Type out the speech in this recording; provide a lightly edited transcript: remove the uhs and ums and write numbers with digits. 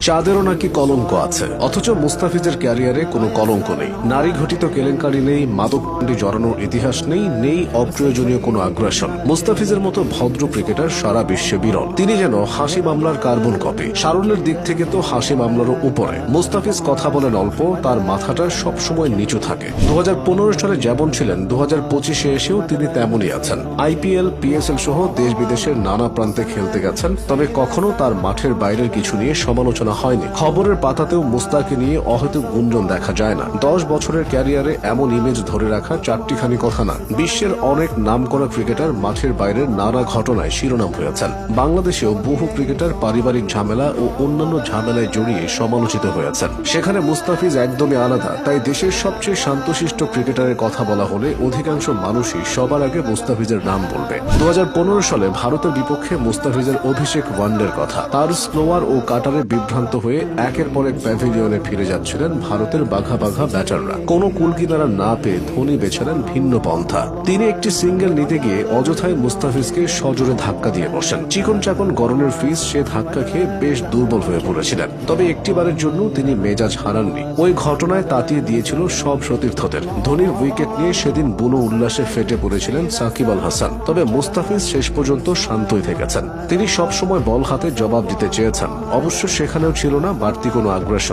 চাঁদেরও নাকি কলঙ্ক আছে, অথচ মুস্তাফিজের ক্যারিয়ারে কোনো কলঙ্ক নেই। নারী ঘটিত কেলেঙ্কারি নেই, মাদককাণ্ডে জড়ানোর ইতিহাস নেই অপ্রয়োজনীয় কোনো আগ্রাসন। মুস্তাফিজের মতো ভদ্র ক্রিকেটার সারা বিশ্বে বিরল। তিনি যেন হাসি মামলার কার্বন কপি। সারল্যের দিক থেকে তো হাসি মামলারও উপরে। মুস্তাফিজ কথা বলেন অল্প, তার মাথাটা সবসময় নিচু থাকে। 2015 সালে যেমন ছিলেন 2025-এ এসেও তিনি তেমনই আছেন। IPL, PSL সহ দেশ বিদেশের নানা প্রান্তে খেলতে গেছেন, তবে কখনো তার মাঠের বাইরের কিছু নিয়ে সমালোচনা হয়নি। খবরের পাতাতেও মুস্তাকে নিয়ে অহেতুক গুঞ্জন দেখা যায় না। 10 বছরের ক্যারিয়ারে এমন ইমেজ ধরে রাখা চারটিখানি কথা না। বিশ্বের অনেক নামকরা ক্রিকেটার মাঠের বাইরের নানা ঘটনায় শিরোনাম হয়েছেন। বাংলাদেশেও বহু ক্রিকেটার পারিবারিক ঝামেলা ও অন্যান্য ঝামেলায় জড়িয়ে সমালোচিত হয়েছেন। সেখানে মুস্তাফিজ একদমই আলাদা। তাই দেশের সবচেয়ে শান্তশিষ্ট ক্রিকেটারের কথা বলা হলে অধিকাংশ মানুষই সবার আগে মুস্তাফিজের নাম বলবে। 2015 সালে ভারতের বিপক্ষে মুস্তাফিজের অভিষেক ওয়ানডের কথা। তার স্লোয়ার ও কাটারে বিভ্রান্ত হয়ে একের পর এক প্যাভিলিয়নে ফিরে যাচ্ছিলেন ভারতের বাঘা বাঘা ব্যাটাররা। কোনো কুলকিনারা না পেয়ে ধোনি বেছে নেন ভিন্ন পন্থা। তিনি একটি সিঙ্গেল নিতে গিয়ে অযথায় মুস্তাফিজকে সজোরে ধাক্কা দিয়ে বসেন। চিকন চাকন গরনের ফিস সে ধাক্কা খেয়ে বেশ দুর্বল হয়ে পড়েছিলেন। তবে একটিবারের জন্য তিনি মেজাজ হারাননি। ওই ঘটনায় তাতিয়ে দিয়েছিল সব সতীর্থদের। ধোনির উইকেট নিয়ে সেদিন বুনো উল্লাসে ফেটে পড়েছিলেন সাকিব আল হাসান। তবে মুস্তাফিজ শেষ পর্যন্ত শান্তই থেকেছেন। তিনি সবসময় বল হাতে জবাব দিতে চেয়েছেন। অবশ্য সেখানেও ছিল না বাড়তি কোনো আগ্রাসন।